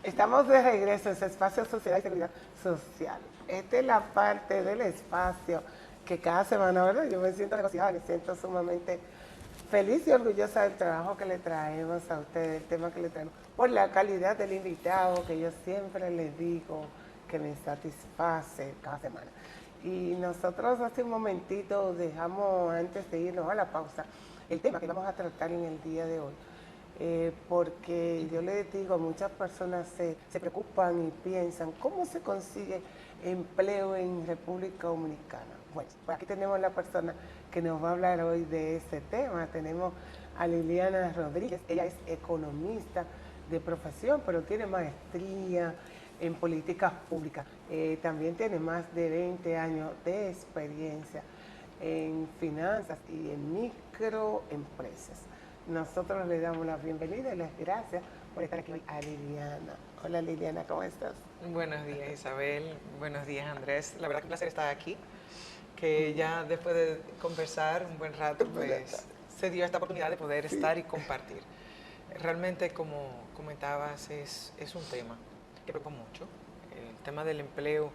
Estamos de regreso en ese espacio Sociedad y Seguridad Social. Esta es la parte del espacio que cada semana, ¿verdad? Yo me siento regocijada, me siento sumamente feliz y orgullosa del trabajo que le traemos a ustedes, el tema que le traemos, por la calidad del invitado que yo siempre les digo que me satisface cada semana. Y nosotros hace un momentito dejamos, antes de irnos a la pausa, el tema que vamos a tratar en el día de hoy. Porque yo les digo, muchas personas se preocupan y piensan, ¿cómo se consigue empleo en República Dominicana? Bueno, pues aquí tenemos la persona que nos va a hablar hoy de ese tema. Tenemos a Liliana Rodríguez, ella es economista de profesión, pero tiene maestría en políticas públicas. También tiene más de 20 años de experiencia en finanzas y en microempresas. Nosotros le damos la bienvenida y las gracias por estar aquí hoy a Liliana. Hola Liliana, ¿cómo estás? Buenos días Isabel, buenos días Andrés. La verdad que un placer estar aquí, que ya después de conversar un buen rato, pues se dio esta oportunidad de poder estar y compartir. Realmente, como comentabas, es un tema que preocupa mucho, el tema del empleo.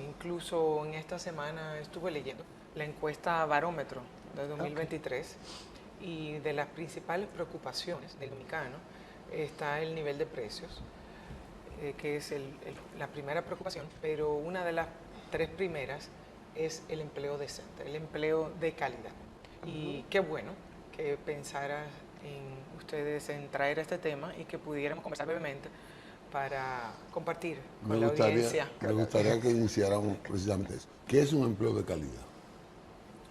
Incluso en esta semana estuve leyendo la encuesta Barómetro de 2023 y de las principales preocupaciones del dominicano está el nivel de precios, que es la primera preocupación, pero una de las tres primeras es el empleo decente, el empleo de calidad. Y qué bueno que pensaras en ustedes en traer este tema y que pudiéramos conversar brevemente para compartir con la audiencia. Me gustaría que iniciáramos precisamente eso. ¿Qué es un empleo de calidad?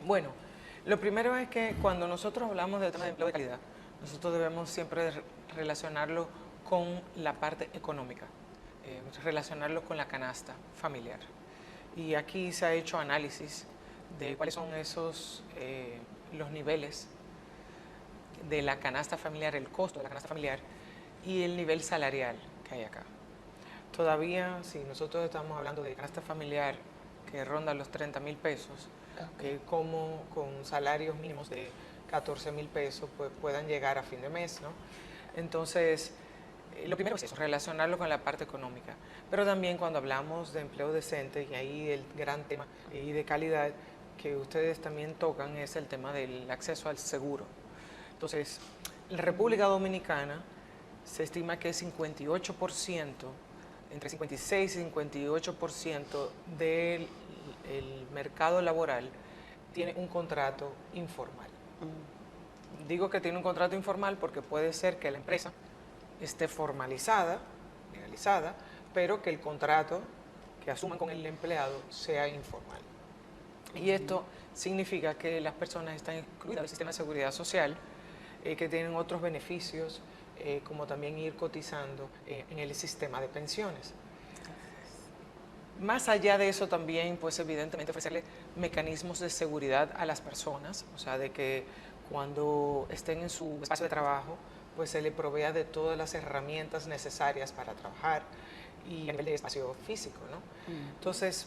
Bueno, lo primero es que cuando nosotros hablamos del tema de empleo de calidad, nosotros debemos siempre relacionarlo con la parte económica, relacionarlo con la canasta familiar. Y aquí se ha hecho análisis de cuáles son los niveles de la canasta familiar, el costo de la canasta familiar y el nivel salarial que hay acá. Todavía, si nosotros estamos hablando de canasta familiar que ronda los 30,000 pesos, como con salarios mínimos de 14,000 pesos pues, puedan llegar a fin de mes, ¿no? Entonces, lo primero es eso, relacionarlo con la parte económica. Pero también cuando hablamos de empleo decente, y ahí el gran tema y de calidad que ustedes también tocan es el tema del acceso al seguro. Entonces, en la República Dominicana se estima que 58%, entre 56 y 58% del mercado laboral tiene un contrato informal. Digo que tiene un contrato informal porque puede ser que la empresa esté formalizada, legalizada, pero que el contrato que asuman con el empleado sea informal. Y esto significa que las personas están incluidas en el sistema de seguridad social, que tienen otros beneficios, como también ir cotizando en el sistema de pensiones. Más allá de eso también, pues evidentemente ofrecerle mecanismos de seguridad a las personas, o sea, de que cuando estén en su espacio de trabajo, pues se le provea de todas las herramientas necesarias para trabajar y a nivel de espacio físico, ¿no? Entonces,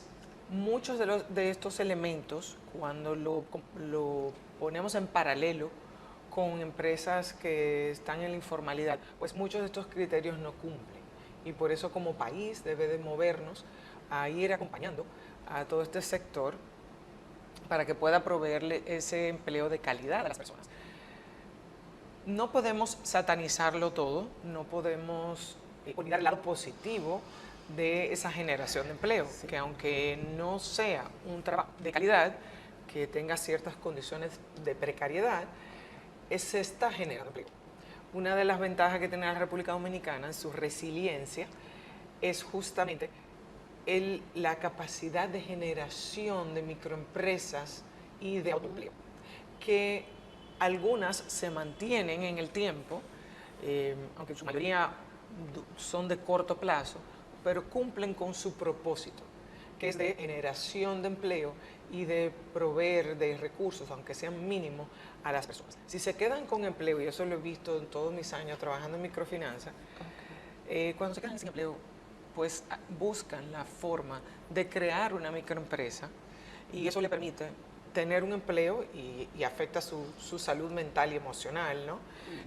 muchos de estos elementos, cuando lo ponemos en paralelo con empresas que están en la informalidad, pues muchos de estos criterios no cumplen. Y por eso como país debe de movernos a ir acompañando a todo este sector para que pueda proveerle ese empleo de calidad a las personas. No podemos satanizarlo todo, no podemos olvidar el lado positivo de esa generación de empleo, que aunque no sea un trabajo de calidad, que tenga ciertas condiciones de precariedad, se está generando empleo. Una de las ventajas que tiene la República Dominicana en su resiliencia es justamente la capacidad de generación de microempresas y de autoempleo, que algunas se mantienen en el tiempo, aunque en su mayoría son de corto plazo, pero cumplen con su propósito, que es de generación de empleo y de proveer de recursos, aunque sean mínimos, a las personas. Si se quedan con empleo, y eso lo he visto en todos mis años trabajando en microfinanza, cuando se quedan sin empleo, pues buscan la forma de crear una microempresa y eso le permite tener un empleo y afecta su salud mental y emocional, ¿no?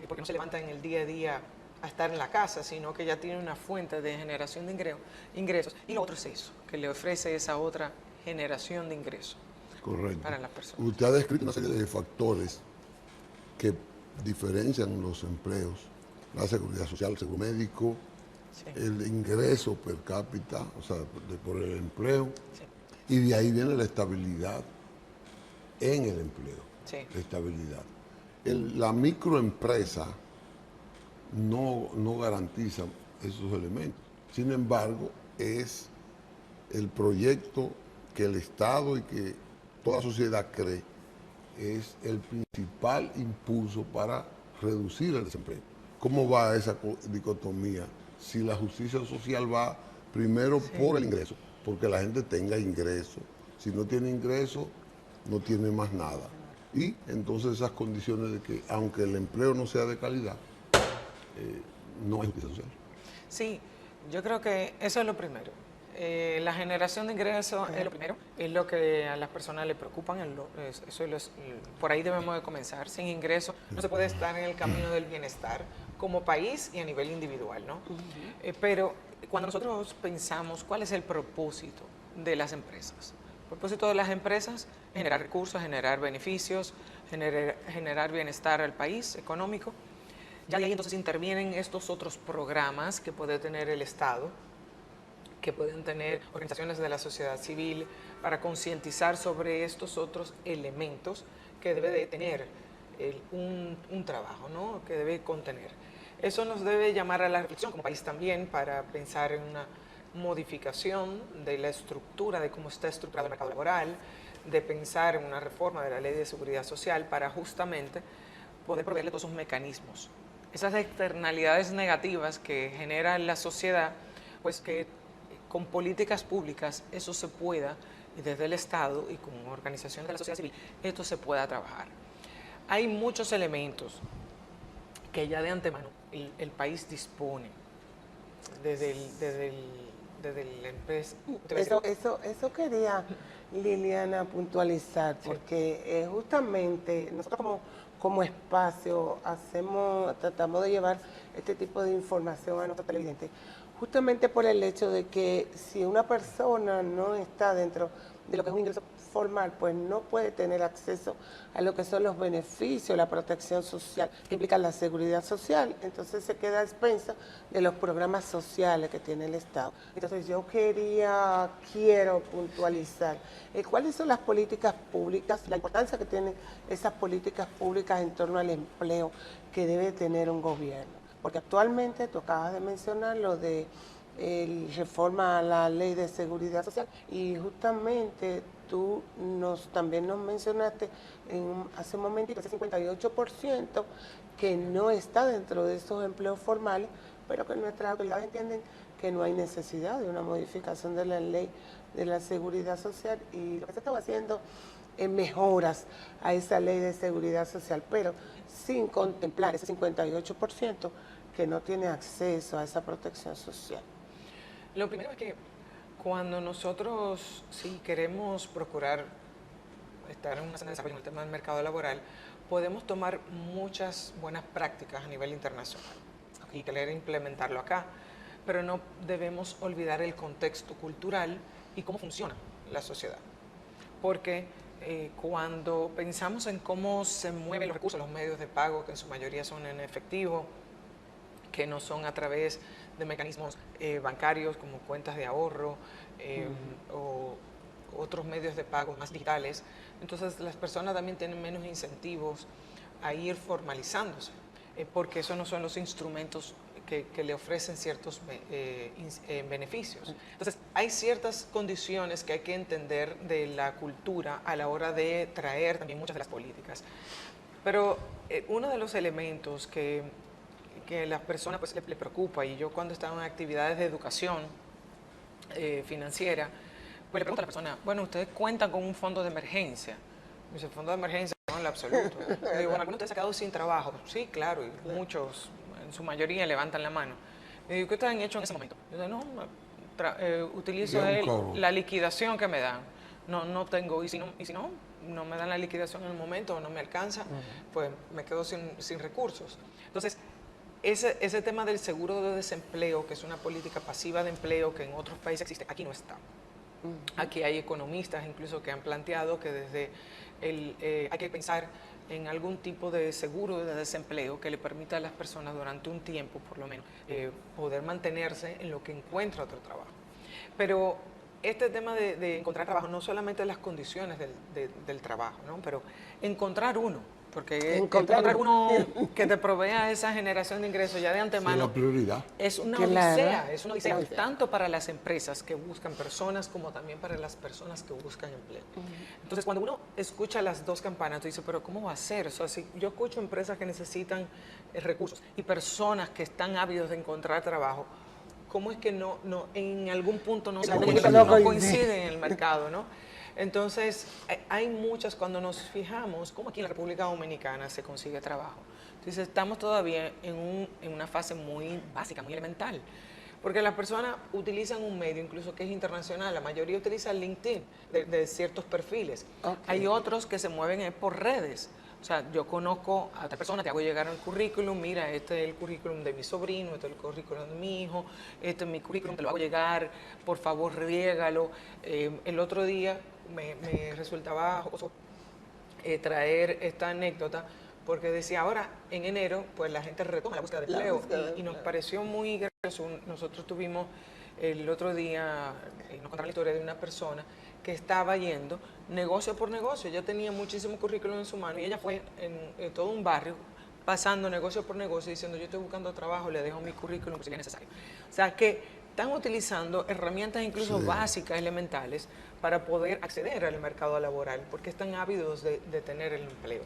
Porque no se levantan en el día a día a estar en la casa, sino que ya tiene una fuente de generación de ingresos. Y lo otro es eso, que le ofrece esa otra generación de ingresos Correcto. para las personas. Usted ha descrito una serie de factores que diferencian los empleos, la seguridad social, el seguro médico, Sí. el ingreso per cápita, o sea, por el empleo, Sí. y de ahí viene la estabilidad en el empleo, Sí. la estabilidad. La microempresa no garantiza esos elementos. Sin embargo, es el proyecto que el Estado y que toda la sociedad cree es el principal impulso para reducir el desempleo. ¿Cómo va esa dicotomía? Si la justicia social va primero por el ingreso, porque la gente tenga ingreso. Si no tiene ingreso, no tiene más nada. Y entonces esas condiciones de que, aunque el empleo no sea de calidad, no hay justicia social. Sí, yo creo que eso es lo primero. La generación de ingresos es lo primero, es lo que a las personas le preocupan, por ahí debemos de comenzar. Sin ingresos no se puede estar en el camino del bienestar como país y a nivel individual, ¿no? Pero cuando nosotros pensamos cuál es el propósito de las empresas, el propósito de las empresas, generar recursos, generar beneficios, generar bienestar al país económico. Ya de ahí entonces intervienen estos otros programas que puede tener el Estado, que pueden tener organizaciones de la sociedad civil para concientizar sobre estos otros elementos que debe de tener un trabajo, ¿no? Que debe contener. Eso nos debe llamar a la reflexión como país también para pensar en una modificación de la estructura, de cómo está estructurado el mercado laboral, de pensar en una reforma de la Ley de Seguridad Social para justamente poder proveerle todos esos mecanismos. Esas externalidades negativas que genera la sociedad, pues que con políticas públicas eso se pueda, y desde el Estado y con organizaciones de la sociedad civil, esto se pueda trabajar. Hay muchos elementos que ya de antemano el país dispone desde el empresa. Eso quería Liliana puntualizar, porque justamente nosotros como espacio tratamos de llevar este tipo de información a nuestros televidentes, justamente por el hecho de que si una persona no está dentro de lo que es un ingreso formal, pues no puede tener acceso a lo que son los beneficios, la protección social, que implica la seguridad social, entonces se queda a expensa de los programas sociales que tiene el Estado. Entonces yo quiero puntualizar cuáles son las políticas públicas, la importancia que tienen esas políticas públicas en torno al empleo que debe tener un gobierno. Porque actualmente, tú acabas de mencionar lo de reforma a la Ley de Seguridad Social y justamente tú también nos mencionaste hace un momentito, ese 58% que no está dentro de esos empleos formales, pero que nuestras autoridades entienden que no hay necesidad de una modificación de la Ley de la Seguridad Social y lo que se estaba haciendo mejoras a esa Ley de Seguridad Social, pero sin contemplar ese 58% que no tiene acceso a esa protección social. Lo primero es que cuando nosotros sí queremos procurar estar en una zona de desarrollo en el tema del mercado laboral, podemos tomar muchas buenas prácticas a nivel internacional y querer implementarlo acá, pero no debemos olvidar el contexto cultural y cómo funciona la sociedad. Porque cuando pensamos en cómo se mueven los recursos, los medios de pago, que en su mayoría son en efectivo, que no son a través de mecanismos bancarios como cuentas de ahorro o otros medios de pago más digitales, entonces las personas también tienen menos incentivos a ir formalizándose, porque esos no son los instrumentos que le ofrecen ciertos beneficios. Entonces, hay ciertas condiciones que hay que entender de la cultura a la hora de traer también muchas de las políticas. Pero uno de los elementos que las personas pues, le preocupa, y yo cuando estaba en actividades de educación financiera, pues le pregunto a la persona, bueno, ¿ustedes cuentan con un fondo de emergencia? Me dice, fondo de emergencia, no, en lo absoluto. Le digo, bueno, ¿alguno de ustedes se ha quedado sin trabajo? Sí, claro, y muchos, en su mayoría, levantan la mano. Le digo, ¿qué ustedes han hecho en ese momento? Yo digo, no, utilizo la liquidación que me dan. No tengo, y si no me dan la liquidación en el momento o no me alcanza, pues me quedo sin recursos. Entonces, ese tema del seguro de desempleo, que es una política pasiva de empleo que en otros países existe, aquí no está. Aquí hay economistas incluso que han planteado que desde hay que pensar en algún tipo de seguro de desempleo que le permita a las personas durante un tiempo, por lo menos, poder mantenerse en lo que encuentra otro trabajo. Pero este tema de encontrar trabajo, no solamente las condiciones del trabajo, ¿no? Pero encontrar uno, porque encontrar uno que te provea esa generación de ingresos ya de antemano es la prioridad. es una odisea, tanto para las empresas que buscan personas como también para las personas que buscan empleo. Entonces, cuando uno escucha las dos campanas, tú dices, pero ¿cómo va a ser? O sea, si yo escucho empresas que necesitan recursos y personas que están ávidos de encontrar trabajo, ¿cómo es que no en algún punto no coinciden en el mercado, ¿no? Entonces, hay muchas, cuando nos fijamos, como aquí en la República Dominicana se consigue trabajo. Entonces, estamos todavía en una fase muy básica, muy elemental. Porque las personas utilizan un medio, incluso que es internacional, la mayoría utiliza LinkedIn de ciertos perfiles. Hay otros que se mueven por redes. O sea, yo conozco a otra persona, te hago llegar el currículum, mira, este es el currículum de mi sobrino, este es el currículum de mi hijo, este es mi currículum, te lo hago llegar, por favor, riégalo. El otro día me resultaba jocoso traer esta anécdota, porque decía, ahora, en enero, pues la gente retoma la búsqueda de empleo, y nos pareció muy gracioso. Nosotros tuvimos el otro día, nos contaron la historia de una persona que estaba yendo negocio por negocio. Ella tenía muchísimo currículum en su mano y ella fue en todo un barrio pasando negocio por negocio diciendo, yo estoy buscando trabajo, le dejo mi currículum si es necesario. O sea, que están utilizando herramientas incluso básicas, elementales, para poder acceder al mercado laboral, porque están ávidos de tener el empleo.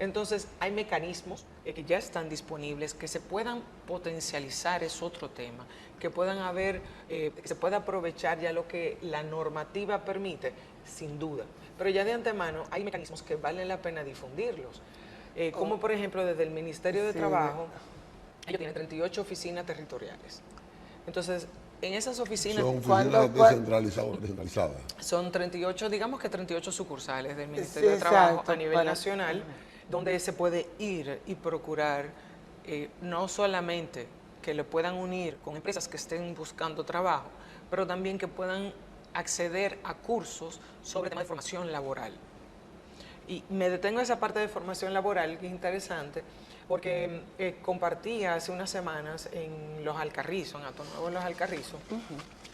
Entonces, hay mecanismos que ya están disponibles, que se puedan potencializar, es otro tema, que puedan haber, que se pueda aprovechar ya lo que la normativa permite, sin duda. Pero ya de antemano hay mecanismos que valen la pena difundirlos. Como por ejemplo, desde el Ministerio de Trabajo, ellos tienen 38 oficinas territoriales. Entonces, en esas oficinas... Son oficinas descentralizadas. Son 38, digamos que 38 sucursales del Ministerio de Trabajo a nivel nacional, donde se puede ir y procurar no solamente que lo puedan unir con empresas que estén buscando trabajo, pero también que puedan acceder a cursos sobre temas de formación laboral. Y me detengo en esa parte de formación laboral, que es interesante, porque compartí hace unas semanas en Los Alcarrizos, en Atonuevo en Los Alcarrizos,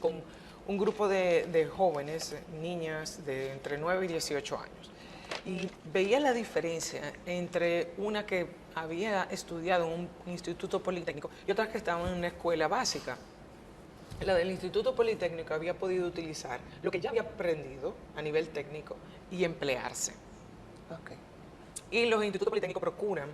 con un grupo de jóvenes, niñas de entre 9 y 18 años. Y veía la diferencia entre una que había estudiado en un instituto politécnico y otras que estaban en una escuela básica. La del Instituto Politécnico había podido utilizar lo que ya había aprendido a nivel técnico y emplearse. Y los institutos politécnicos procuran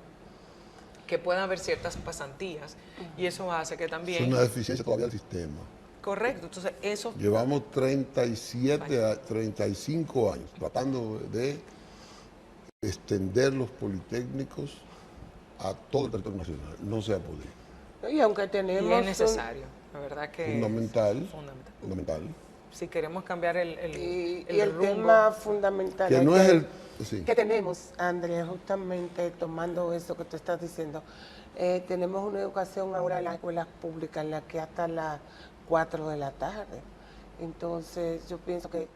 que puedan haber ciertas pasantías y eso hace que también... Es una deficiencia todavía del sistema. Correcto, entonces eso... Llevamos 37 a 35 años tratando de extender los politécnicos a todo el territorio nacional. No se ha podido. Y aunque tenemos... Y es necesario, la verdad que fundamental. Si queremos cambiar el rumbo. Tema fundamental que no es el... que tenemos, Andrea, justamente tomando eso que tú estás diciendo, tenemos una educación ahora en las escuelas públicas en la que hasta las 4 de la tarde. Entonces, yo pienso que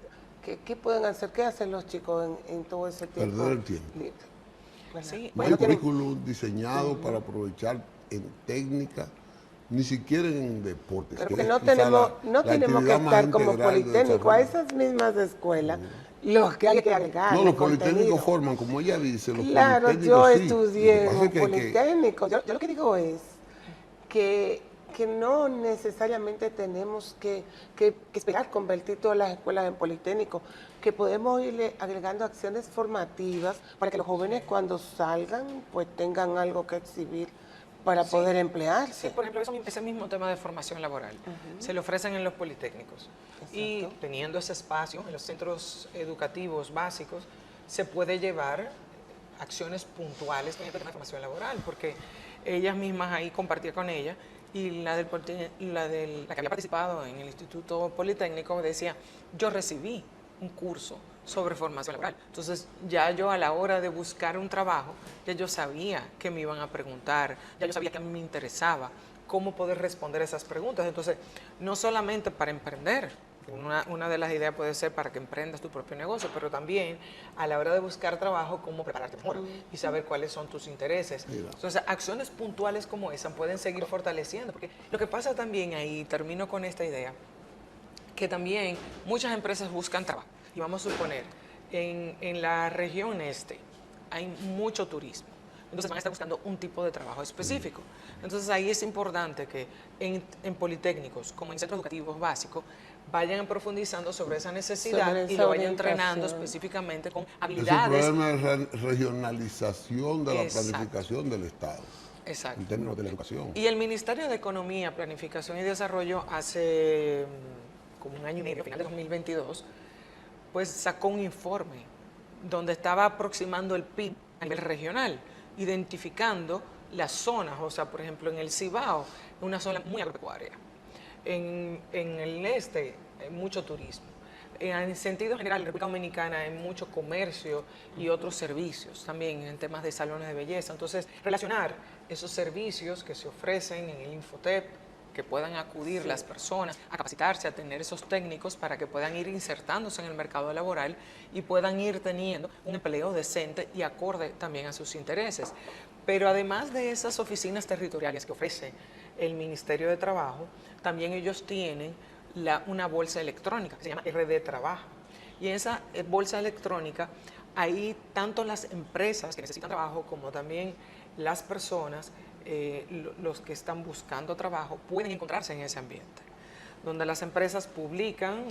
¿qué pueden hacer? ¿Qué hacen los chicos en todo ese tiempo? Perder el tiempo. Sí, no hay currículum diseñado para aprovechar en técnica, ni siquiera en deportes. Pero que no tenemos que estar como politécnico a esas mismas escuelas. Los que hay que agregar. No, los politécnicos forman, como ella dice, los claro, politécnicos yo sí. estudié en politécnico. Yo lo que digo es que no necesariamente tenemos que esperar convertir todas las escuelas en politécnicos, que podemos irle agregando acciones formativas para que los jóvenes cuando salgan pues tengan algo que exhibir para poder emplearse. Sí, por ejemplo, ese mismo tema de formación laboral se le ofrecen en los politécnicos. Exacto. Y teniendo ese espacio en los centros educativos básicos, se puede llevar acciones puntuales con el tema de formación laboral, porque ellas mismas ahí compartía con ella, y la que había participado en el Instituto Politécnico decía, yo recibí un curso sobre formación laboral. Entonces, ya yo a la hora de buscar un trabajo, ya yo sabía que me iban a preguntar, ya yo sabía que a mí me interesaba cómo poder responder esas preguntas. Entonces, no solamente para emprender, una de las ideas puede ser para que emprendas tu propio negocio, pero también a la hora de buscar trabajo, cómo prepararte mejor y saber cuáles son tus intereses. Mira. Entonces, acciones puntuales como esa pueden seguir fortaleciendo, porque lo que pasa también ahí, termino con esta idea, que también muchas empresas buscan trabajo. Y vamos a suponer, en la región este hay mucho turismo. Entonces van a estar buscando un tipo de trabajo específico. Entonces ahí es importante que en politécnicos, como en centros educativos básicos, vayan profundizando sobre esa necesidad Sobre y esa lo vayan entrenando orientación. específicamente con Es el habilidades. problema de regionalización de la Exacto. planificación del Estado, Exacto. en términos de la educación. Y el Ministerio de Economía, Planificación y Desarrollo hace como un año y medio, final de 2022, pues sacó un informe donde estaba aproximando el PIB a nivel regional, identificando las zonas, o sea, por ejemplo, en el Cibao, una zona muy agropecuaria. En el este, hay mucho turismo. En sentido general, en República Dominicana hay mucho comercio y otros servicios también en temas de salones de belleza. Entonces, relacionar esos servicios que se ofrecen en el Infotep, que puedan acudir las personas a capacitarse, a tener esos técnicos para que puedan ir insertándose en el mercado laboral y puedan ir teniendo un empleo decente y acorde también a sus intereses. Pero además de esas oficinas territoriales que ofrece el Ministerio de Trabajo, también ellos tienen una bolsa electrónica que se llama RD Trabajo. Y en esa bolsa electrónica, ahí tanto las empresas que necesitan trabajo como también las personas, los que están buscando trabajo, pueden encontrarse en ese ambiente, donde las empresas publican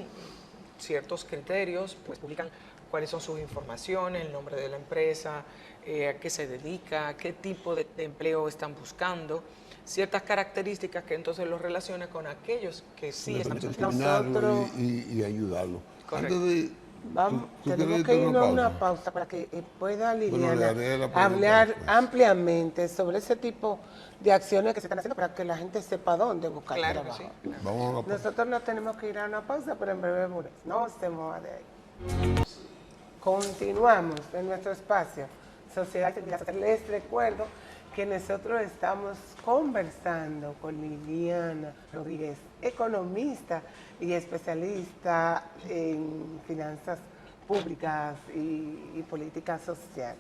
ciertos criterios, pues publican cuáles son sus informaciones, el nombre de la empresa, a qué se dedica, qué tipo de empleo están buscando, ciertas características que entonces los relaciona con aquellos que sí están buscando. Nosotros- y ayudarlo. Correcto. Antes de... Vamos, ¿tú tenemos quieres que ir a irnos a una pausa? pausa para que pueda Bueno, le Liliana haré la pregunta hablar después. ampliamente sobre ese tipo de acciones que se están haciendo para que la gente sepa dónde buscar Claro que trabajo. sí. Vamos a una pausa. Nosotros nos tenemos que ir a una pausa, pero en breve volvemos. No se mueva de ahí. Continuamos en nuestro espacio Sociedad y Seguridad Social. Les recuerdo que nosotros estamos conversando con Liliana Rodríguez, economista y especialista en finanzas públicas y política social.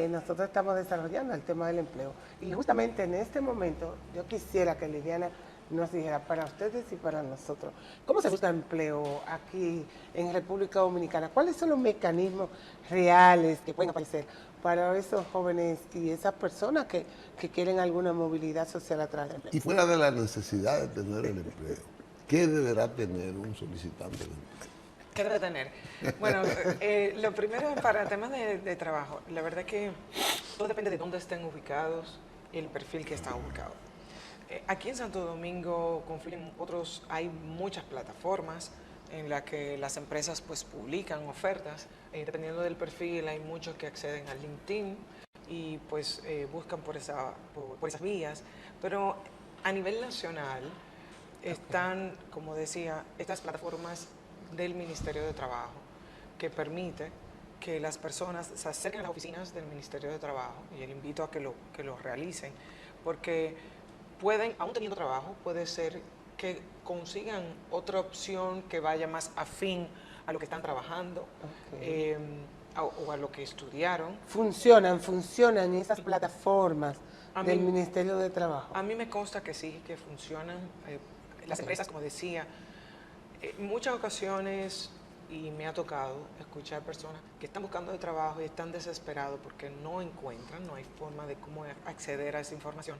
Nosotros estamos desarrollando el tema del empleo y justamente en este momento yo quisiera que Liliana nos dijera para ustedes y para nosotros, ¿cómo se busca empleo aquí en República Dominicana? ¿Cuáles son los mecanismos reales que pueden aparecer para esos jóvenes y esas personas que quieren alguna movilidad social a través del empleo? Y fuera de la necesidad de tener el empleo, ¿qué deberá tener un solicitante de empleo? ¿Qué debe tener? Bueno, lo primero para temas de trabajo, la verdad es que todo depende de dónde estén ubicados y el perfil que está ubicado. Aquí en Santo Domingo, confluyen otros, hay muchas plataformas en las que las empresas pues publican ofertas. Dependiendo del perfil, hay muchos que acceden a LinkedIn y pues buscan por esas vías. Pero a nivel nacional están, como decía, estas plataformas del Ministerio de Trabajo que permite que las personas se acerquen a las oficinas del Ministerio de Trabajo, y les invito a que lo realicen, porque pueden, aún teniendo trabajo, puede ser que consigan otra opción que vaya más afín a lo que están trabajando, o a lo que estudiaron. Funcionan esas plataformas A del mí- Ministerio de Trabajo. A mí me consta que sí, que funcionan. Las empresas, como decía, en muchas ocasiones, y me ha tocado escuchar personas que están buscando de trabajo y están desesperados porque no encuentran, no hay forma de cómo acceder a esa información.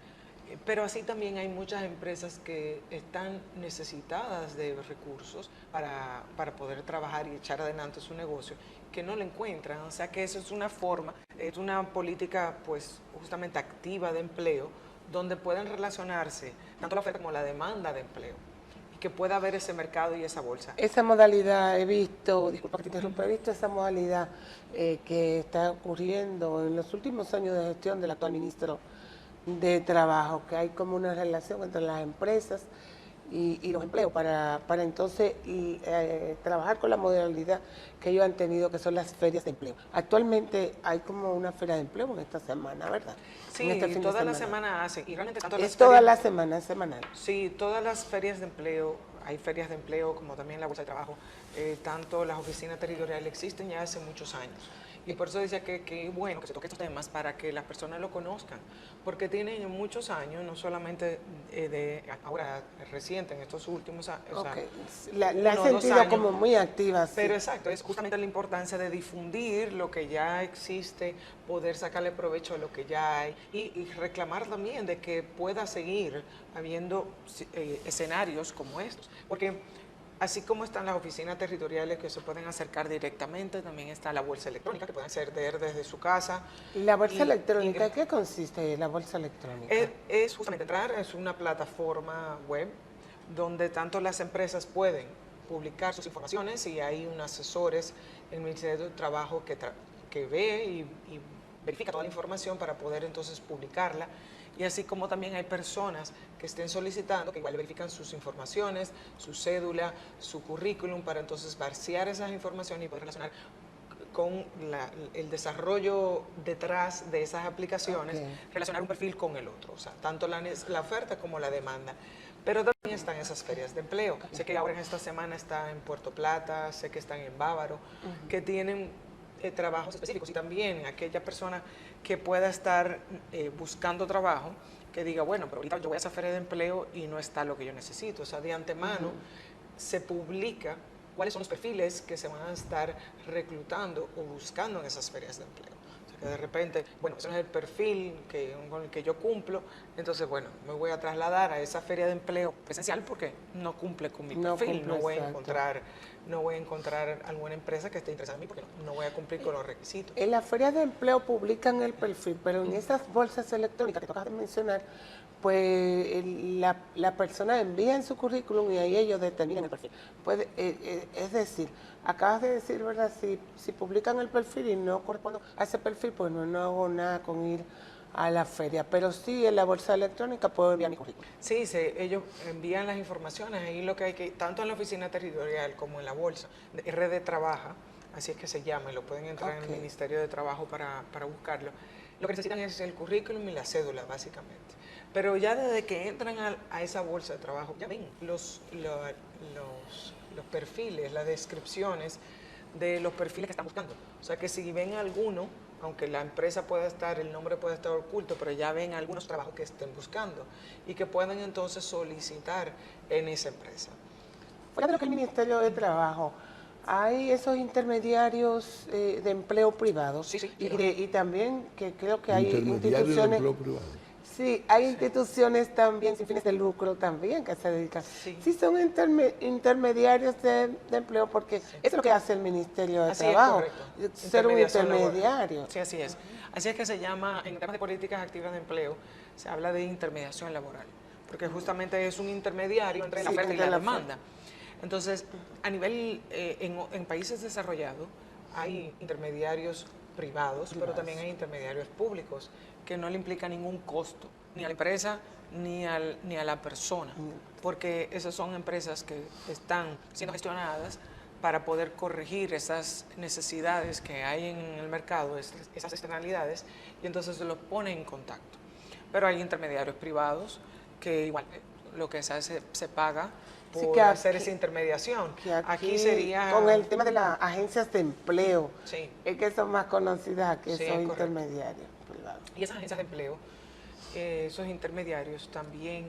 Pero así también hay muchas empresas que están necesitadas de recursos para poder trabajar y echar adelante su negocio, que no lo encuentran. O sea que eso es una forma, es una política pues justamente activa de empleo, donde pueden relacionarse tanto la oferta como la demanda de empleo, y que pueda haber ese mercado y esa bolsa. Esa modalidad he visto, disculpa que te interrumpa, he visto esa modalidad que está ocurriendo en los últimos años de gestión del actual ministro de Trabajo, que hay como una relación entre las empresas y los empleos para entonces trabajar con la modalidad que ellos han tenido, que son las ferias de empleo. Actualmente hay como una feria de empleo en esta semana, ¿verdad? Sí, En este fin de toda la semana hacen, y realmente tanto Es toda la semana, es semanal. Sí, todas las ferias de empleo, hay ferias de empleo como también la Bolsa de Trabajo, tanto las oficinas territoriales existen ya hace muchos años. Y por eso decía que bueno que se toque estos temas para que las personas lo conozcan, porque tienen muchos años, no solamente de ahora reciente, en estos últimos años, o sea, La he 1 o 2 sentido años, como muy activa. Sí. pero exacto, es justamente la importancia de difundir lo que ya existe, poder sacarle provecho a lo que ya hay y reclamar también de que pueda seguir habiendo escenarios como estos. Porque así como están las oficinas territoriales que se pueden acercar directamente, también está la bolsa electrónica que pueden acceder desde su casa. La bolsa Y- electrónica, y- ¿qué consiste la bolsa electrónica? es justamente entrar, es una plataforma web donde tanto las empresas pueden publicar sus informaciones y hay unos asesores en el Ministerio de Trabajo que ve y verifica toda la información para poder entonces publicarla. Y así como también hay personas que estén solicitando, que igual verifican sus informaciones, su cédula, su currículum, para entonces vaciar esas informaciones y poder relacionar con el desarrollo detrás de esas aplicaciones, relacionar un perfil con el otro, o sea, tanto la oferta como la demanda. Pero también están esas ferias de empleo. Sé que ahora en esta semana está en Puerto Plata, sé que están en Bávaro, que tienen trabajos específicos y también aquella persona que pueda estar buscando trabajo, que diga, bueno, pero ahorita yo voy a esa feria de empleo y no está lo que yo necesito. O sea, de antemano se publica cuáles son los perfiles que se van a estar reclutando o buscando en esas ferias de empleo. O sea, que de repente, bueno, ese no es el perfil con el que yo cumplo, entonces, bueno, me voy a trasladar a esa feria de empleo presencial porque no cumple con mi perfil, no voy a encontrar alguna empresa que esté interesada en mí porque no voy a cumplir con los requisitos. En las ferias de empleo publican el perfil, pero en esas bolsas electrónicas que tocas de mencionar, pues la persona envía en su currículum y ahí ellos determinan el perfil. Es decir, acabas de decir, ¿verdad? Si publican el perfil y no correspondo a ese perfil, pues no hago nada con ir a la feria. Pero sí, en la bolsa electrónica puedo enviar mi currículum. Sí, ellos envían las informaciones, ahí lo que hay que, tanto en la oficina territorial como en la bolsa, RD Trabaja, así es que se llama, y lo pueden entrar en el Ministerio de Trabajo para buscarlo. Lo que necesitan es el currículum y la cédula, básicamente. Pero ya desde que entran a esa bolsa de trabajo, ya ven los perfiles, las descripciones de los perfiles que están buscando. O sea que si ven alguno, aunque la empresa pueda estar, el nombre puede estar oculto, pero ya ven algunos trabajos que estén buscando y que puedan entonces solicitar en esa empresa. Fuera de lo que el Ministerio de Trabajo, hay esos intermediarios de empleo privado. Sí, Y también que creo que hay Intermediarios de instituciones. empleo privado. Sí, hay instituciones también sin fines de lucro también que se dedican. Sí. Son intermediarios de empleo porque eso es lo que hace el Ministerio de Así Trabajo, es, correcto. ser un Intermediación laboral. intermediario. Sí, así es. Así es que se llama, en temas de políticas activas de empleo, se habla de intermediación laboral, porque justamente es un intermediario entre la oferta y la demanda. Entonces, a nivel, en países desarrollados, hay intermediarios privados, pero también hay intermediarios públicos que no le implica ningún costo, ni a la empresa ni a la persona, porque esas son empresas que están siendo gestionadas para poder corregir esas necesidades que hay en el mercado, esas externalidades, y entonces los pone en contacto. Pero hay intermediarios privados que igual lo que se hace se paga por hacer esa intermediación. Aquí sería con el tema de las agencias de empleo, sí, es que son más conocidas que sí, esos correcto. intermediarios privados. Y esas agencias de empleo, esos intermediarios también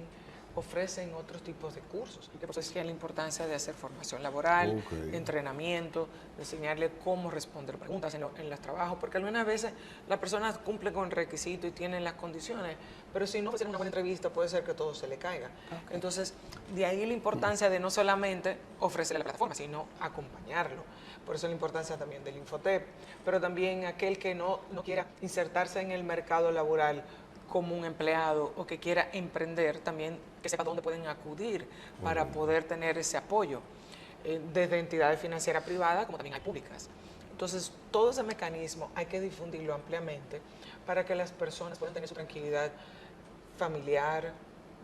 ofrecen otros tipos de cursos. Y por eso es que hay la importancia de hacer formación laboral, entrenamiento, de enseñarle cómo responder preguntas en los trabajos, porque algunas veces las personas cumplen con requisitos y tienen las condiciones, pero si no ofrecen una buena entrevista puede ser que todo se le caiga. Entonces, de ahí la importancia de no solamente ofrecerle la plataforma, sino acompañarlo. Por eso la importancia también del Infotep, pero también aquel que no quiera insertarse en el mercado laboral como un empleado o que quiera emprender, también que sepa dónde pueden acudir para poder tener ese apoyo, desde entidades financieras privadas como también hay públicas. Entonces, todo ese mecanismo hay que difundirlo ampliamente para que las personas puedan tener su tranquilidad familiar,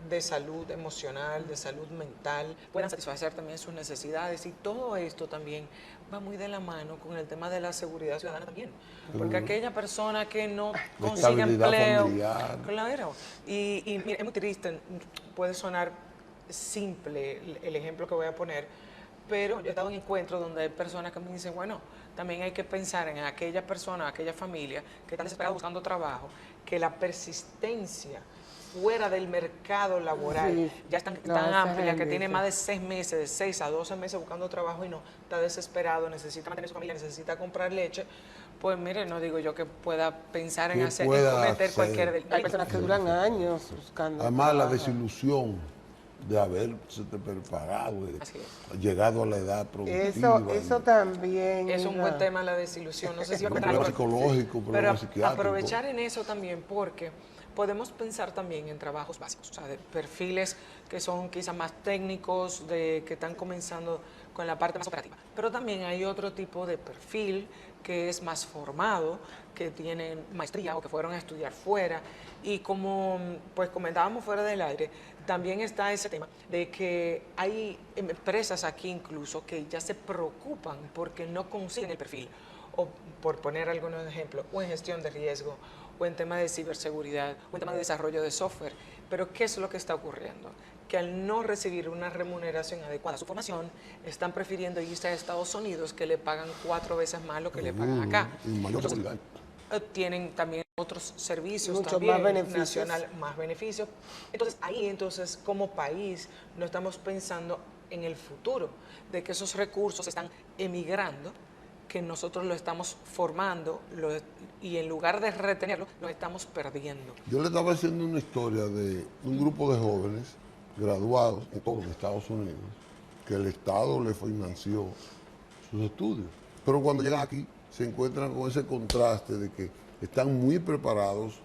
de salud emocional, de salud mental, puedan satisfacer también sus necesidades, y todo esto también va muy de la mano con el tema de la seguridad ciudadana también, porque aquella persona que no consigue estabilidad empleo, familiar. claro, y mira, es muy triste, puede sonar simple el ejemplo que voy a poner, pero yo he estado en encuentros donde hay personas que me dicen, bueno, también hay que pensar en aquella persona, aquella familia que está desesperada buscando trabajo, que la persistencia fuera del mercado laboral Sí, ya es tan, no, tan esa amplia, que gente, tiene sí. más de 6 meses, de 6 a 12 meses buscando trabajo y no, está desesperado, necesita mantener su familia, necesita comprar leche, pues mire, no digo yo que pueda pensar en Que hacer, en pueda cometer hacer. cualquier delito. Hay personas que duran años buscando Además, la trabajo. desilusión de haberse preparado, de Así es. llegado a la edad productiva. Eso también. Es un buen tema la desilusión, no sé si va a Problema comentar algo, psicológico, pero problema psiquiátrico. aprovechar en eso también, porque podemos pensar también en trabajos básicos, o sea, de perfiles que son quizás más técnicos, de que están comenzando con la parte más operativa, pero también hay otro tipo de perfil que es más formado, que tienen maestría o que fueron a estudiar fuera, y como pues comentábamos fuera del aire, también está ese tema de que hay empresas aquí incluso que ya se preocupan porque no consiguen el perfil, o por poner algunos ejemplos, o en gestión de riesgo, o en tema de ciberseguridad, o en tema de desarrollo de software. Pero ¿qué es lo que está ocurriendo? Que al no recibir una remuneración adecuada a su formación, están prefiriendo irse a Estados Unidos, que le pagan 4 veces más lo que le pagan acá. Y mayor Entonces, seguridad. tienen también otros servicios Muchos también, más beneficios. nacional, más beneficios. Entonces, ahí como país no estamos pensando en el futuro, de que esos recursos están emigrando, que nosotros lo estamos formando y en lugar de retenerlo, lo estamos perdiendo. Yo le estaba haciendo una historia de un grupo de jóvenes graduados en todos los Estados Unidos, que el Estado le financió sus estudios. Pero cuando llegan aquí se encuentran con ese contraste de que están muy preparados,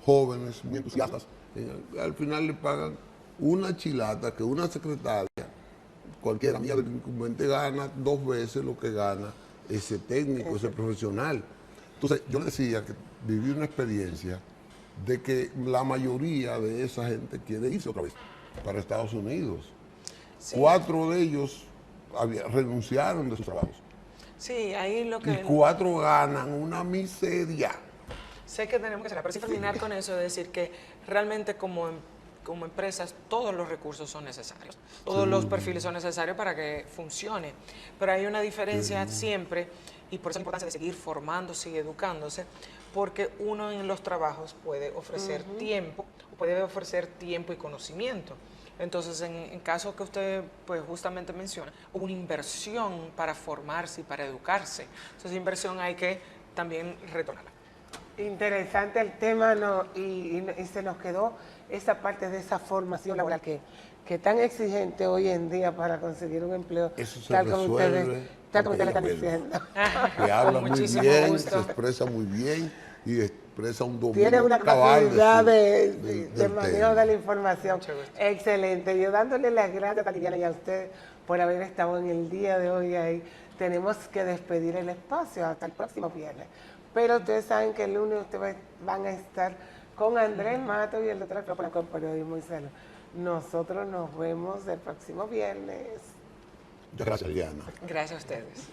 jóvenes, muy entusiastas. Al final le pagan una chilata que una secretaria, cualquier amiga del incumbente, gana 2 veces lo que gana ese técnico, ese profesional. Entonces, yo le decía que viví una experiencia de que la mayoría de esa gente quiere irse otra vez para Estados Unidos. Sí. 4 de ellos renunciaron de sus trabajos. Sí, ahí lo Y que... 4 ganan una miseria. Sé que tenemos que hacer, pero sí terminar con eso, de decir que realmente como empresas todos los recursos son necesarios, todos los perfiles son necesarios para que funcione, pero hay una diferencia siempre, y por eso la importancia de seguir formándose y educándose, porque uno en los trabajos puede ofrecer tiempo, puede ofrecer tiempo y conocimiento. Entonces, en caso que usted pues justamente menciona, hubo una inversión para formarse y para educarse. Entonces, esa inversión hay que también retornarla. Interesante el tema, ¿no? Y se nos quedó esa parte de esa formación laboral que es tan exigente hoy en día para conseguir un empleo, Eso se tal como resuelve ustedes están porque diciendo. Que habla muy Muchísimo bien, gusto. se expresa muy bien y expresa un dominio Tiene una cabal capacidad de del manejo tema. de la información. Mucho gusto. Excelente. Yo dándole las gracias a Tatiana y a usted por haber estado en el día de hoy ahí. Tenemos que despedir el espacio hasta el próximo viernes. Pero ustedes saben que el lunes ustedes van a estar con Andrés Mato y el doctor Alfredo con Periodismo y Salud. Nosotros nos vemos el próximo viernes. Muchas gracias, Diana. Gracias a ustedes.